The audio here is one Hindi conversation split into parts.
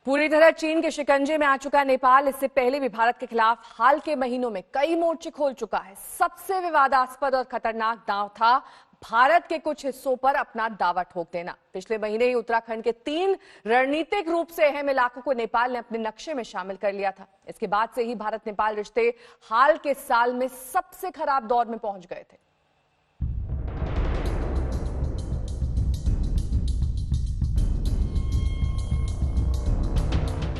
पूरी तरह चीन के शिकंजे में आ चुका नेपाल इससे पहले भी भारत के खिलाफ हाल के महीनों में कई मोर्चे खोल चुका है। सबसे विवादास्पद और खतरनाक दांव था भारत के कुछ हिस्सों पर अपना दावा ठोक देना। पिछले महीने ही उत्तराखंड के 3 रणनीतिक रूप से अहम इलाकों को नेपाल ने अपने नक्शे में शामिल कर लिया था। इसके बाद से ही भारत नेपाल रिश्ते हाल के साल में सबसे खराब दौर में पहुंच गए थे।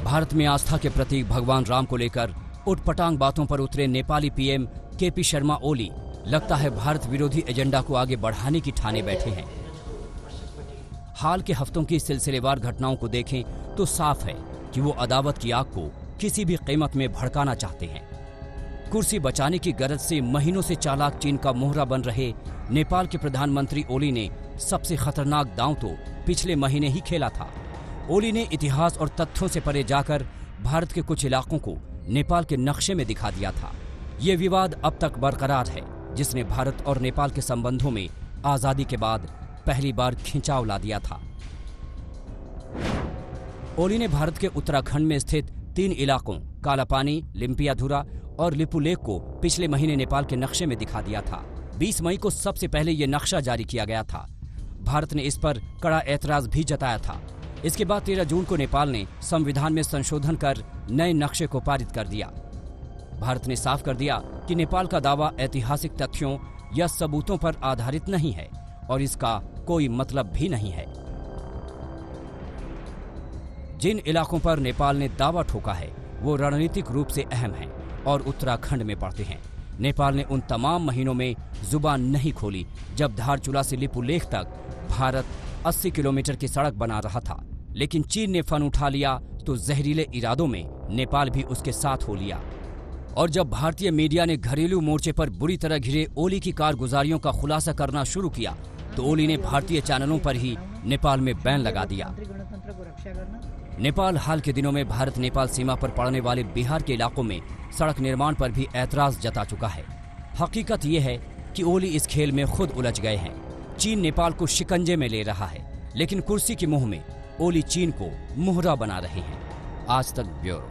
भारत में आस्था के प्रतीक भगवान राम को लेकर उटपटांग बातों पर उतरे नेपाली पीएम केपी शर्मा ओली लगता है भारत विरोधी एजेंडा को आगे बढ़ाने की ठाने बैठे हैं। हाल के हफ्तों की सिलसिलेवार घटनाओं को देखें तो साफ है कि वो अदावत की आग को किसी भी कीमत में भड़काना चाहते हैं। कुर्सी बचाने की गरज से महीनों से चालाक चीन का मोहरा बन रहे नेपाल के प्रधानमंत्री ओली ने सबसे खतरनाक दांव तो पिछले महीने ही खेला था। ओली ने इतिहास और तथ्यों से परे जाकर भारत के कुछ इलाकों को नेपाल के नक्शे में दिखा दिया था। ये विवाद अब तक बरकरार है, जिसने भारत और नेपाल के संबंधों में आजादी के बाद पहली बार खिंचाव ला दिया था। ओली ने भारत के उत्तराखंड में स्थित 3 इलाकों कालापानी, लिम्पियाधुरा और लिपुलेख को पिछले महीने नेपाल के नक्शे में दिखा दिया था। 20 मई को सबसे पहले ये नक्शा जारी किया गया था। भारत ने इस पर कड़ा ऐतराज भी जताया था। इसके बाद 13 जून को नेपाल ने संविधान में संशोधन कर नए नक्शे को पारित कर दिया। भारत ने साफ कर दिया कि नेपाल का दावा ऐतिहासिक तथ्यों या सबूतों पर आधारित नहीं है और इसका कोई मतलब भी नहीं है। जिन इलाकों पर नेपाल ने दावा ठोका है वो रणनीतिक रूप से अहम हैं और उत्तराखंड में पड़ते हैं। नेपाल ने उन तमाम महीनों में जुबान नहीं खोली जब धारचूला से लिपुलेख तक भारत 80 किलोमीटर की सड़क बना रहा था, लेकिन चीन ने फन उठा लिया तो जहरीले इरादों में नेपाल भी उसके साथ हो लिया। और जब भारतीय मीडिया ने घरेलू मोर्चे पर बुरी तरह घिरे ओली की कारगुजारियों का खुलासा करना शुरू किया तो ओली ने भारतीय चैनलों पर ही नेपाल में बैन लगा दिया। नेपाल हाल के दिनों में भारत नेपाल सीमा पर पड़ने वाले बिहार के इलाकों में सड़क निर्माण पर भी ऐतराज जता चुका है। हकीकत ये है कि ओली इस खेल में खुद उलझ गए हैं। चीन नेपाल को शिकंजे में ले रहा है, लेकिन कुर्सी के मुंह में ओली चीन को मुहरा बना रहे हैं। आज तक ब्यूरो।